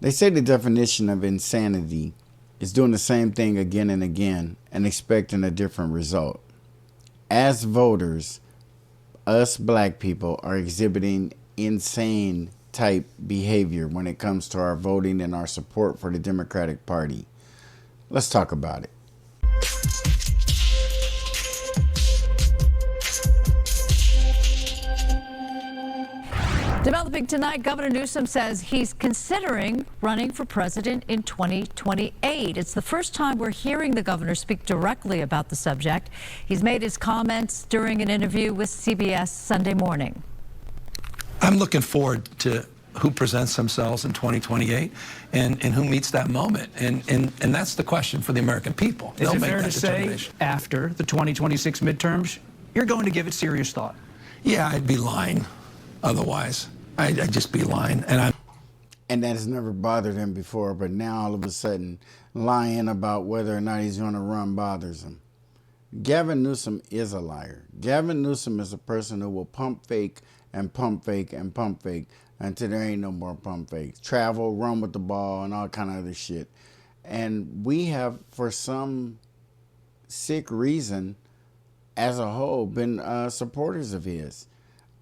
They say the definition of insanity is doing the same thing again and again and expecting a different result. As voters, us black people are exhibiting insane type behavior when it comes to our voting and our support for the Democratic Party. Let's talk about it. Developing tonight, Governor Newsom says he's considering running for president in 2028. It's the first time we're hearing the governor speak directly about the subject. He's made his comments during an interview with CBS Sunday morning. I'm looking forward to who presents themselves in 2028 and who meets that moment. And that's the question for the American people. Is it fair to say after the 2026 midterms, you're going to give it serious thought? Yeah, I'd be lying otherwise. I'd just be lying. And that has never bothered him before, but now all of a sudden lying about whether or not he's going to run bothers him. Gavin Newsom is a liar. Gavin Newsom is a person who will pump fake and pump fake and pump fake until there ain't no more pump fakes. Travel, run with the ball, and all kind of other shit. And we have, for some sick reason, as a whole, been supporters of his.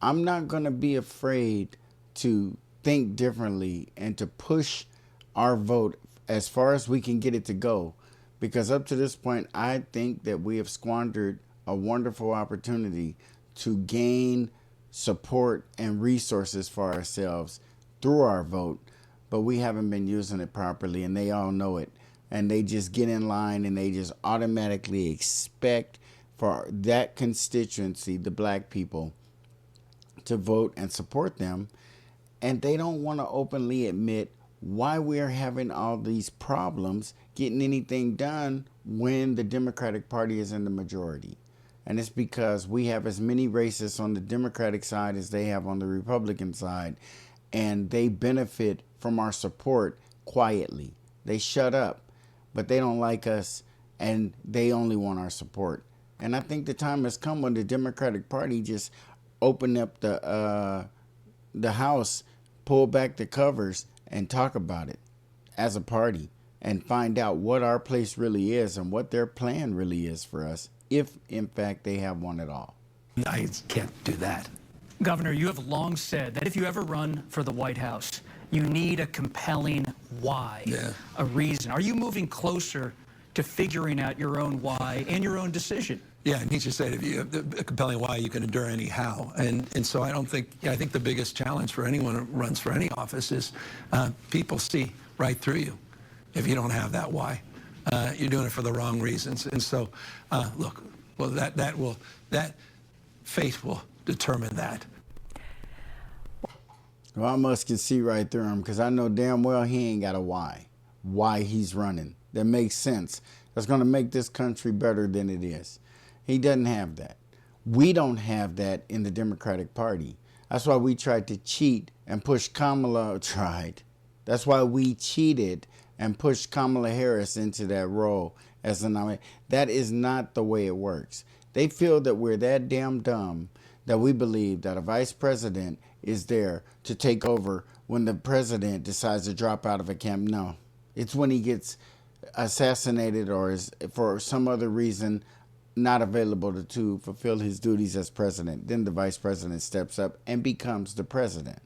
I'm not going to be afraid to think differently and to push our vote as far as we can get it to go. Because up to this point, I think that we have squandered a wonderful opportunity to gain support and resources for ourselves through our vote. But we haven't been using it properly, and they all know it. And they just get in line and they just automatically expect for that constituency, the black people, to vote and support them. And they don't want to openly admit why we're having all these problems getting anything done when the Democratic Party is in the majority. And it's because we have as many racists on the Democratic side as they have on the Republican side. And they benefit from our support quietly. They shut up, but they don't like us, and they only want our support. And I think the time has come when the Democratic Party just open up the House, pull back the covers, and talk about it as a party and find out what our place really is and what their plan really is for us, if in fact they have one at all. I can't do that. Governor, you have long said that if you ever run for the White House, you need a compelling why, a reason. Are you moving closer to figuring out your own why and your own decision? Yeah, Nietzsche said if you have a compelling why, you can endure any how. And so I think the biggest challenge for anyone who runs for any office is people see right through you if you don't have that why. You're doing it for the wrong reasons. And so, look, well, that faith will determine that. Well, I must can see right through him, because I know damn well he ain't got a why he's running. That makes sense. That's going to make this country better than it is. He doesn't have that. We don't have that in the Democratic Party. That's why we tried to cheat and push Kamala, That's why we cheated and pushed Kamala Harris into that role as the nominee. That is not the way it works. They feel that we're that damn dumb that we believe that a vice president is there to take over when the president decides to drop out of a camp. No, it's when he gets assassinated or is for some other reason not available to fulfill his duties as president. Then the vice president steps up and becomes the president.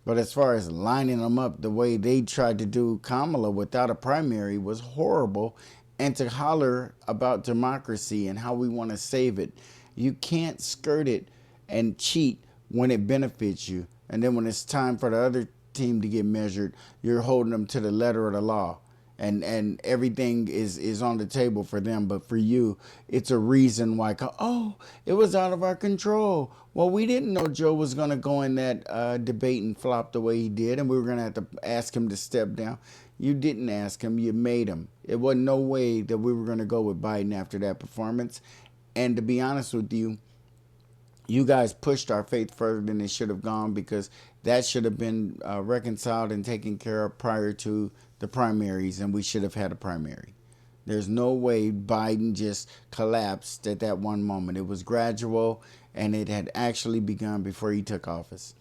But as far as lining them up the way they tried to do Kamala without a primary was horrible. And to holler about democracy and how we want to save it, you can't skirt it and cheat when it benefits you. And then when it's time for the other team to get measured, you're holding them to the letter of the law. And everything is on the table for them. But for you, it's a reason why, oh, it was out of our control. Well, we didn't know Joe was going to go in that debate and flop the way he did, and we were going to have to ask him to step down. You didn't ask him. You made him. It wasn't no way that we were going to go with Biden after that performance. And to be honest with you, you guys pushed our faith further than it should have gone, because that should have been reconciled and taken care of prior to the primaries, and we should have had a primary. There's no way Biden just collapsed at that one moment. It was gradual, and it had actually begun before he took office.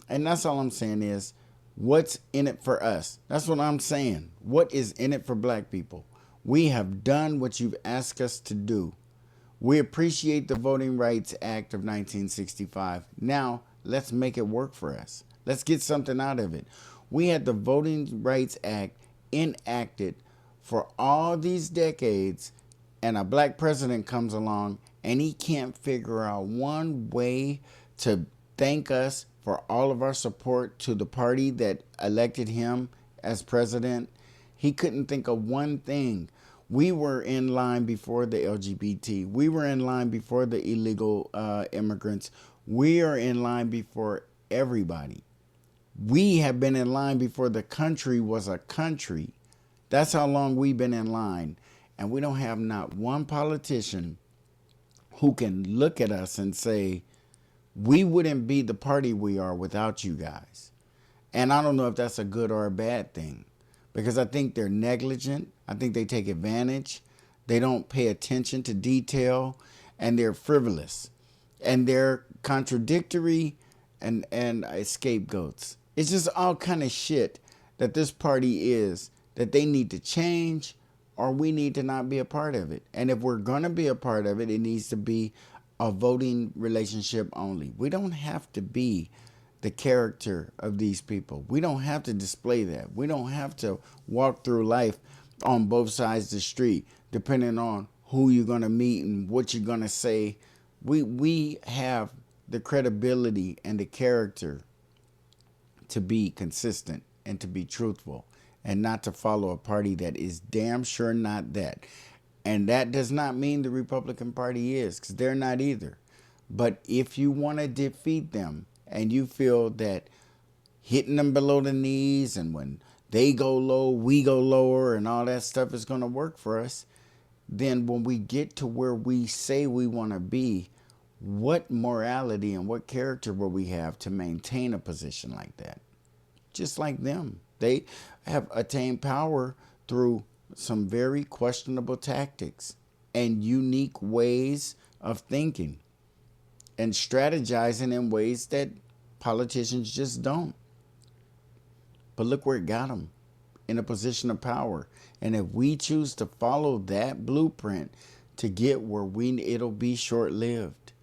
And that's all I'm saying is, What's in it for us? That's what I'm saying. What is in it for black people? We have done what you've asked us to do. We appreciate the Voting Rights Act of 1965. Now, let's make it work for us. Let's get something out of it. We had the Voting Rights Act enacted for all these decades, and a black president comes along and he can't figure out one way to thank us for all of our support to the party that elected him as president. He couldn't think of one thing. We were in line before the LGBT. We were in line before the illegal immigrants. We are in line before everybody. We have been in line before the country was a country. That's how long we've been in line. And we don't have not one politician who can look at us and say, we wouldn't be the party we are without you guys. And I don't know if that's a good or a bad thing, because I think they're negligent. I think they take advantage. They don't pay attention to detail, and they're frivolous, and they're contradictory and scapegoats. It's just all kind of shit that this party is, that they need to change, or we need to not be a part of it. And if we're going to be a part of it, it needs to be a voting relationship only. We don't have to be the character of these people. We don't have to display that. We don't have to walk through life on both sides of the street, depending on who you're going to meet and what you're going to say. We have the credibility and the character to be consistent and to be truthful, and not to follow a party that is damn sure not that. And that does not mean the Republican Party is, because they're not either. But if you want to defeat them and you feel that hitting them below the knees and when they go low, we go lower and all that stuff is going to work for us, then when we get to where we say we want to be, what morality and what character will we have to maintain a position like that? Just like them. They have attained power through some very questionable tactics and unique ways of thinking and strategizing in ways that politicians just don't. But look where it got them, in a position of power. And if we choose to follow that blueprint to get where it'll be short-lived.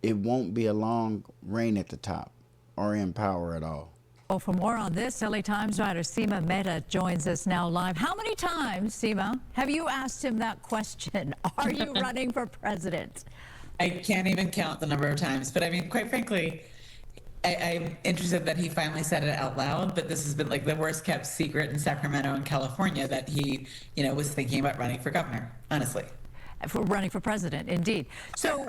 It won't be a long reign at the top or in power at all. Well, for more on this, LA Times writer Seema Mehta joins us now live. How many times, Seema, have you asked him that question? Are you running for president? I can't even count the number of times. But I mean, quite frankly, I'm interested that he finally said it out loud, but this has been like the worst kept secret in Sacramento and California, that he, was thinking about running for governor, honestly. For running for president, indeed. So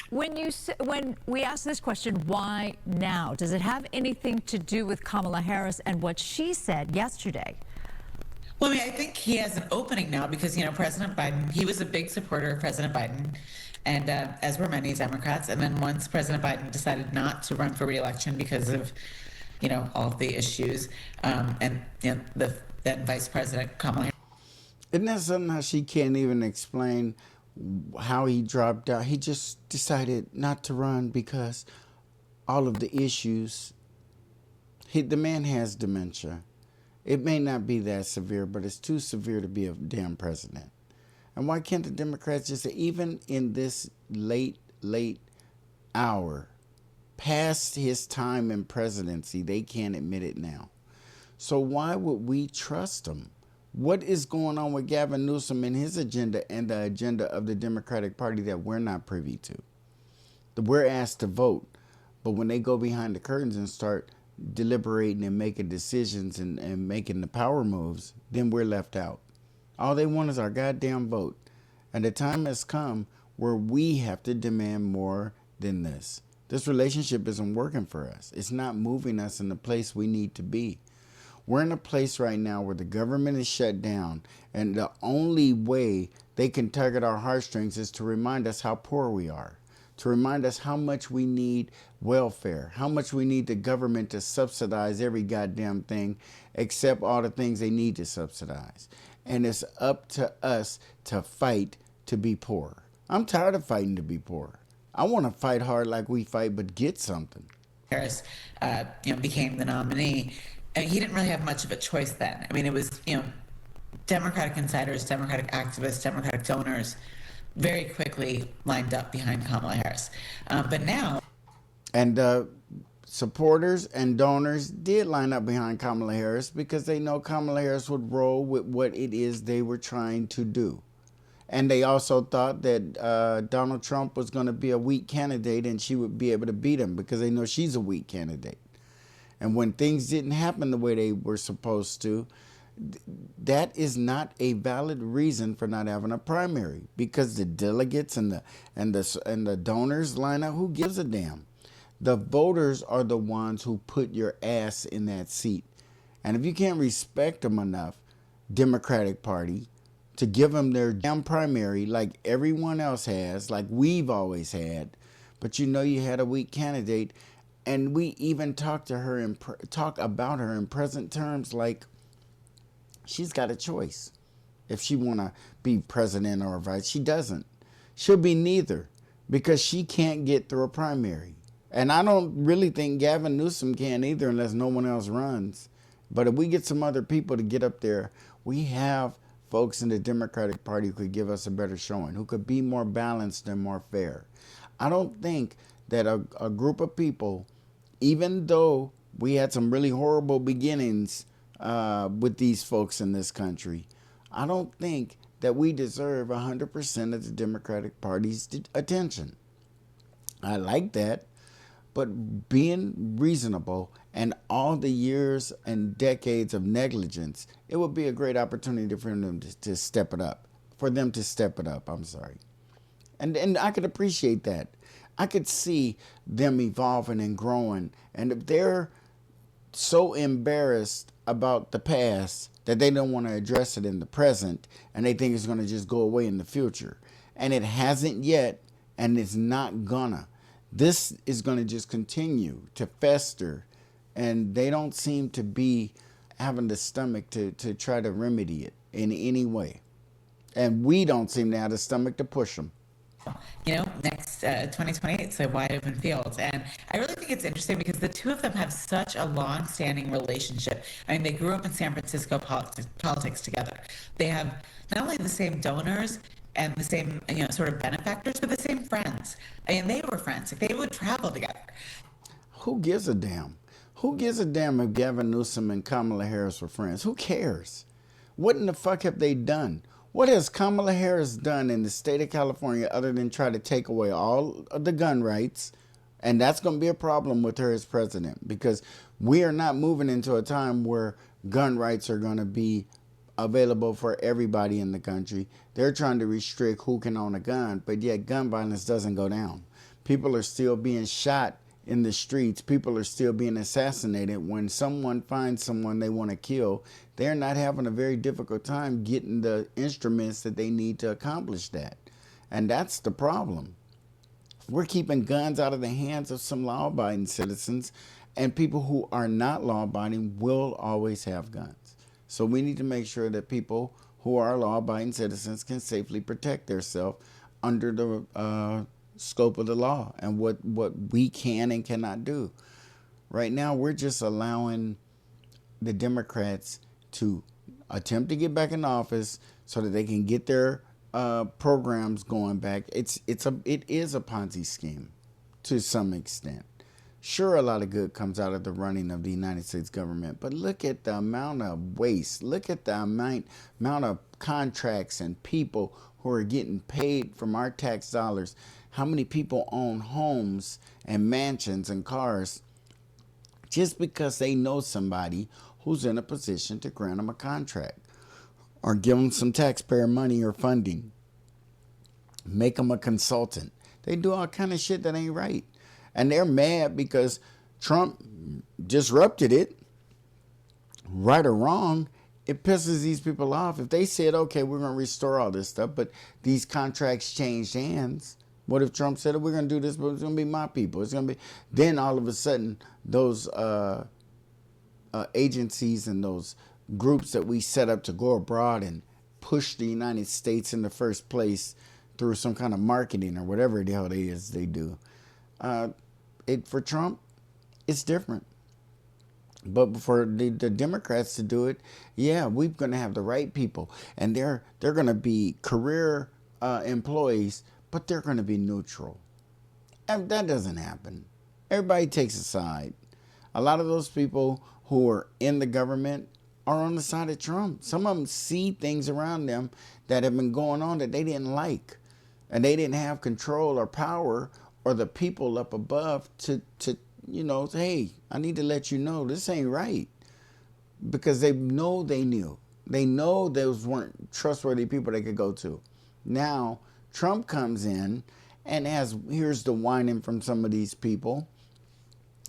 when we ask this question, why now? Does it have anything to do with Kamala Harris and what she said yesterday? Well, I mean, I think he has an opening now because, President Biden, he was a big supporter of President Biden, and as were many Democrats. And then once President Biden decided not to run for re-election because of, all of the issues, and then Vice President Kamala Harris. Isn't that something how she can't even explain how he dropped out? He just decided not to run because all of the issues. The man has dementia. It may not be that severe, but it's too severe to be a damn president. And why can't the Democrats just say, even in this late hour, past his time in presidency, they can't admit it now. So why would we trust them? What is going on with Gavin Newsom and his agenda and the agenda of the Democratic Party that we're not privy to? We're asked to vote, but when they go behind the curtains and start deliberating and making decisions and making the power moves, then we're left out. All they want is our goddamn vote. And the time has come where we have to demand more than this. This relationship isn't working for us. It's not moving us in the place we need to be. We're in a place right now where the government is shut down, and the only way they can target our heartstrings is to remind us how poor we are, to remind us how much we need welfare, how much we need the government to subsidize every goddamn thing except all the things they need to subsidize. And it's up to us to fight to be poor. I'm tired of fighting to be poor. I want to fight hard like we fight, but get something. Harris, became the nominee. I mean, he didn't really have much of a choice then. I mean, it was, Democratic insiders, Democratic activists, Democratic donors very quickly lined up behind Kamala Harris. But now, And supporters and donors did line up behind Kamala Harris because they know Kamala Harris would roll with what it is they were trying to do. And they also thought that Donald Trump was going to be a weak candidate and she would be able to beat him because they know she's a weak candidate. And when things didn't happen the way they were supposed to, that is not a valid reason for not having a primary, because the delegates and the donors line up. Who gives a damn? The voters are the ones who put your ass in that seat. And if you can't respect them enough, Democratic Party, to give them their damn primary like everyone else has, like we've always had, but you had a weak candidate, and we even talk about her in present terms like she's got a choice. If she want to be president or vice, she doesn't. She'll be neither because she can't get through a primary. And I don't really think Gavin Newsom can either unless no one else runs. But if we get some other people to get up there, we have folks in the Democratic Party who could give us a better showing, who could be more balanced and more fair. I don't think that a group of people, even though we had some really horrible beginnings with these folks in this country, I don't think that we deserve 100% of the Democratic Party's attention. I like that. But being reasonable and all the years and decades of negligence, it would be a great opportunity for them to step it up. For them to step it up, I'm sorry. And I could appreciate that. I could see them evolving and growing. And if they're so embarrassed about the past that they don't want to address it in the present and they think it's going to just go away in the future, and it hasn't yet, and it's not gonna. This is going to just continue to fester, and they don't seem to be having the stomach to try to remedy it in any way. And we don't seem to have the stomach to push them. Next 2028, it's a wide open field. And I really think it's interesting because the two of them have such a long-standing relationship. I mean, they grew up in San Francisco politics together. They have not only the same donors and the same, sort of benefactors, but the same friends. I mean, they were friends. Like, they would travel together. Who gives a damn? Who gives a damn if Gavin Newsom and Kamala Harris were friends? Who cares? What in the fuck have they done? What has Kamala Harris done in the state of California other than try to take away all of the gun rights? And that's going to be a problem with her as president, because we are not moving into a time where gun rights are going to be available for everybody in the country. They're trying to restrict who can own a gun, but yet gun violence doesn't go down. People are still being shot in the streets. People are still being assassinated. When someone finds someone they want to kill, they're not having a very difficult time getting the instruments that they need to accomplish that. And that's the problem. We're keeping guns out of the hands of some law-abiding citizens, and people who are not law-abiding will always have guns. So we need to make sure that people who are law-abiding citizens can safely protect themselves under the scope of the law and what we can and cannot do. Right now, we're just allowing the Democrats to attempt to get back in office so that they can get their programs going back. It is a Ponzi scheme to some extent. Sure, a lot of good comes out of the running of the United States government, but look at the amount of waste. Look at the amount of contracts and people who are getting paid from our tax dollars. How many people own homes and mansions and cars just because they know somebody who's in a position to grant them a contract or give them some taxpayer money or funding, make them a consultant. They do all kind of shit that ain't right. And they're mad because Trump disrupted it. Right or wrong, it pisses these people off. If they said, okay, we're going to restore all this stuff, but these contracts changed hands. What if Trump said, we're going to do this, but it's going to be my people. It's going to be. Then all of a sudden, those agencies and those groups that we set up to go abroad and push the United States in the first place through some kind of marketing or whatever the hell they do. For Trump, it's different. But for the Democrats to do it, yeah, we're going to have the right people, and they're going to be career employees, but they're going to be neutral. And that doesn't happen. Everybody takes a side. A lot of those people who are in the government are on the side of Trump. Some of them see things around them that have been going on that they didn't like, and they didn't have control or power or the people up above to say, hey, I need to let you know this ain't right, because they know they knew. They know those weren't trustworthy people they could go to. Now Trump comes in and here's the whining from some of these people,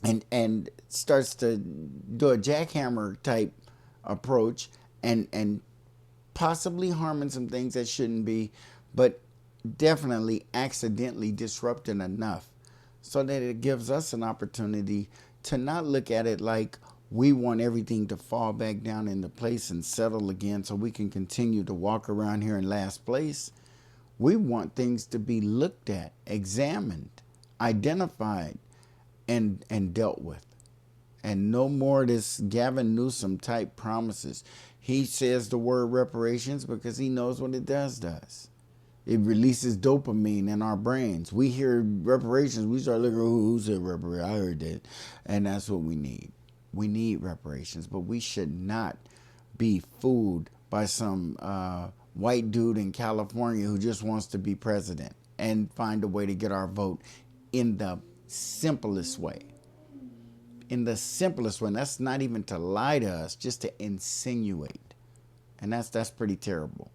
and starts to do a jackhammer type approach, and possibly harming some things that shouldn't be, but definitely accidentally disrupting enough so that it gives us an opportunity to not look at it like we want everything to fall back down into place and settle again so we can continue to walk around here in last place. We want things to be looked at, examined, identified, and dealt with. And no more of this Gavin Newsom type promises. He says the word reparations because he knows what it does. It releases dopamine in our brains. We hear reparations, we start looking, who said reparations? I heard that. And that's what we need. We need reparations, but we should not be fooled by some white dude in California who just wants to be president and find a way to get our vote in the simplest way. In the simplest way. And that's not even to lie to us, just to insinuate. And that's pretty terrible.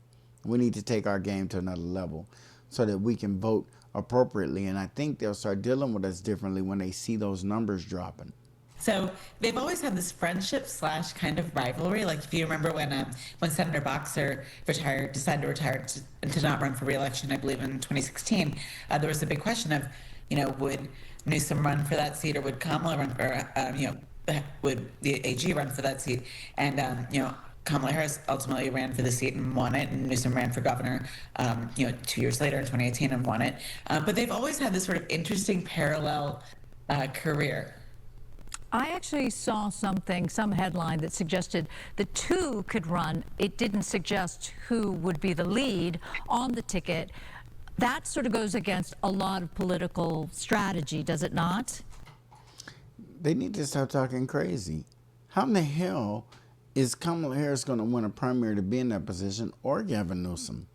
We need to take our game to another level so that we can vote appropriately. And I think they'll start dealing with us differently when they see those numbers dropping. So they've always had this friendship / kind of rivalry. Like if you remember when Senator Boxer decided to retire to not run for re-election, I believe in 2016, there was a big question of, would Newsom run for that seat, or would Kamala run, or would the AG run for that seat? And Kamala Harris ultimately ran for the seat and won it, and Newsom ran for governor, 2 years later in 2018 and won it. But they've always had this sort of interesting parallel career. I actually saw some headline that suggested the two could run. It didn't suggest who would be the lead on the ticket. That sort of goes against a lot of political strategy, does it not? They need to stop talking crazy. How in the hell is Kamala Harris going to win a primary to be in that position, or Gavin Newsom?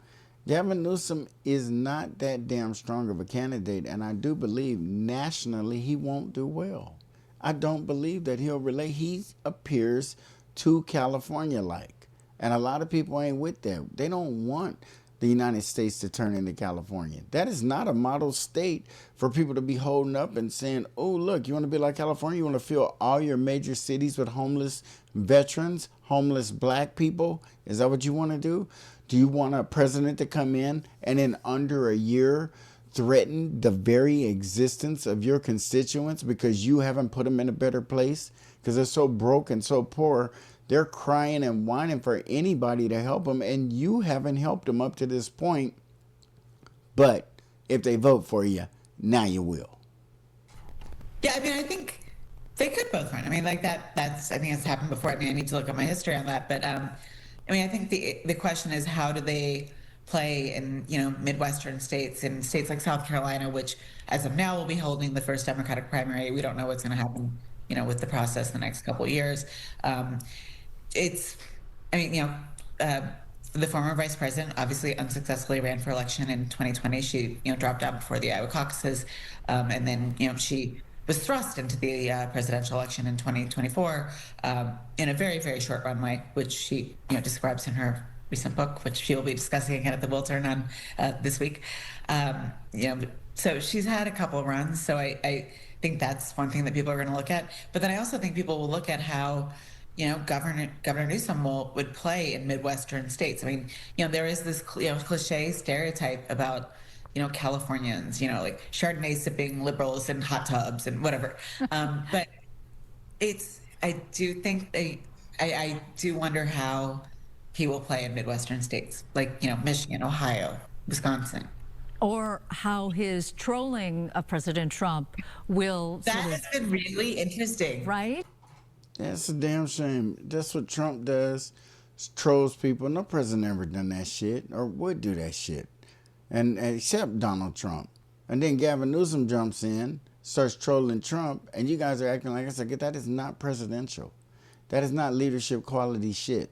Gavin Newsom is not that damn strong of a candidate, and I do believe nationally he won't do well. I don't believe that he'll relate. He appears too California-like, and a lot of people ain't with that. They don't want the United States to turn into California. That is not a model state for people to be holding up and saying, oh, look, you want to be like California? You want to fill all your major cities with homeless veterans, homeless black people? Is that what you want to do? Do you want a president to come in and in under a year threaten the very existence of your constituents because you haven't put them in a better place? Because they're so broke and so poor, they're crying and whining for anybody to help them, and you haven't helped them up to this point. But if they vote for you, now you will. Yeah, I mean, I think they could both run. I mean, like I think it's happened before. I mean, I need to look at my history on that. But I mean, I think the question is, how do they play in Midwestern states, in states like South Carolina, which as of now will be holding the first Democratic primary. We don't know what's going to happen with the process in the next couple of years. The former vice president obviously unsuccessfully ran for election in 2020. She dropped out before the Iowa caucuses, and then she was thrust into the presidential election in 2024 in a very, very short runway, which she describes in her recent book, which she will be discussing again at the Wiltern on this week. So she's had a couple of runs. So I think that's one thing that people are going to look at. But then I also think people will look at how Governor Newsom would play in Midwestern states. I mean, there is this cliche stereotype about Californians, like Chardonnay sipping liberals in hot tubs and whatever. But I do think I do wonder how he will play in Midwestern states like Michigan, Ohio, Wisconsin. Or how his trolling of President Trump will that has been really interesting, right? That's a damn shame. That's what Trump does. Trolls people. No president ever done that shit or would do that shit. And except Donald Trump. And then Gavin Newsom jumps in, starts trolling Trump, and you guys are acting like I said, that is not presidential. That is not leadership quality shit.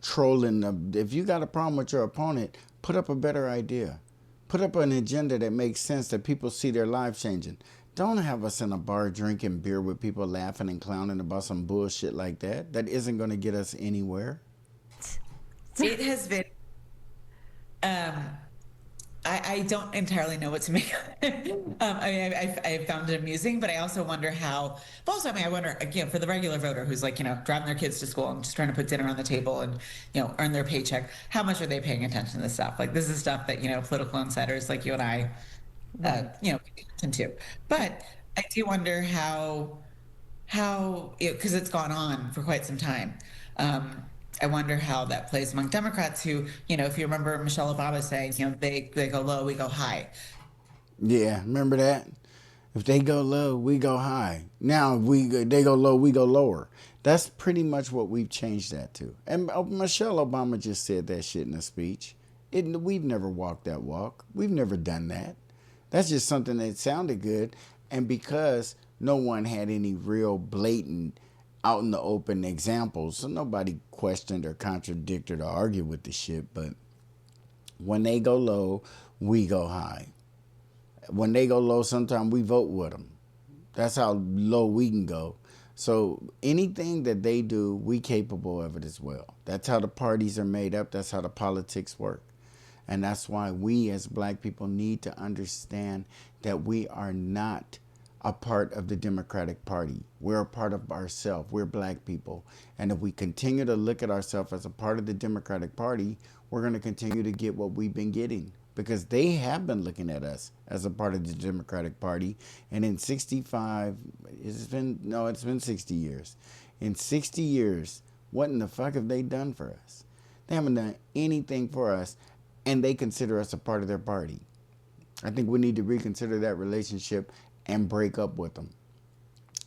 Trolling. If you got a problem with your opponent, put up a better idea. Put up an agenda that makes sense, that people see their lives changing. Don't have us in a bar drinking beer with people laughing and clowning about some bullshit like that. That isn't going to get us anywhere. It has been. I don't entirely know what to make of it. I found it amusing, but I also wonder how. But also, I wonder again for the regular voter who's like, driving their kids to school and just trying to put dinner on the table and, earn their paycheck. How much are they paying attention to this stuff? Like this is stuff that political insiders like you and I, pay attention to. But I do wonder how because it's gone on for quite some time. I wonder how that plays among Democrats who, if you remember Michelle Obama saying, they go low, we go high. Yeah, remember that? If they go low, we go high. Now they go low, we go lower. That's pretty much what we've changed that to. And Michelle Obama just said that shit in a speech. We've never walked that walk. We've never done that. That's just something that sounded good. And because no one had any real blatant out in the open examples, so nobody questioned or contradicted or argued with the shit. But when they go low, we go high. When they go low, sometimes we vote with them. That's how low we can go. So anything that they do, we capable of it as well. That's how the parties are made up. That's how the politics work. And that's why we as black people need to understand that we are not a part of the Democratic Party. We're a part of ourselves. We're black people. And if we continue to look at ourselves as a part of the Democratic Party, we're going to continue to get what we've been getting. Because they have been looking at us as a part of the Democratic Party. And in 60 years. In 60 years, what in the fuck have they done for us? They haven't done anything for us, and they consider us a part of their party. I think we need to reconsider that relationship and break up with them.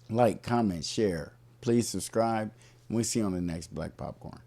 Like, comment, share. Please subscribe. And we'll see you on the next Black Popcorn.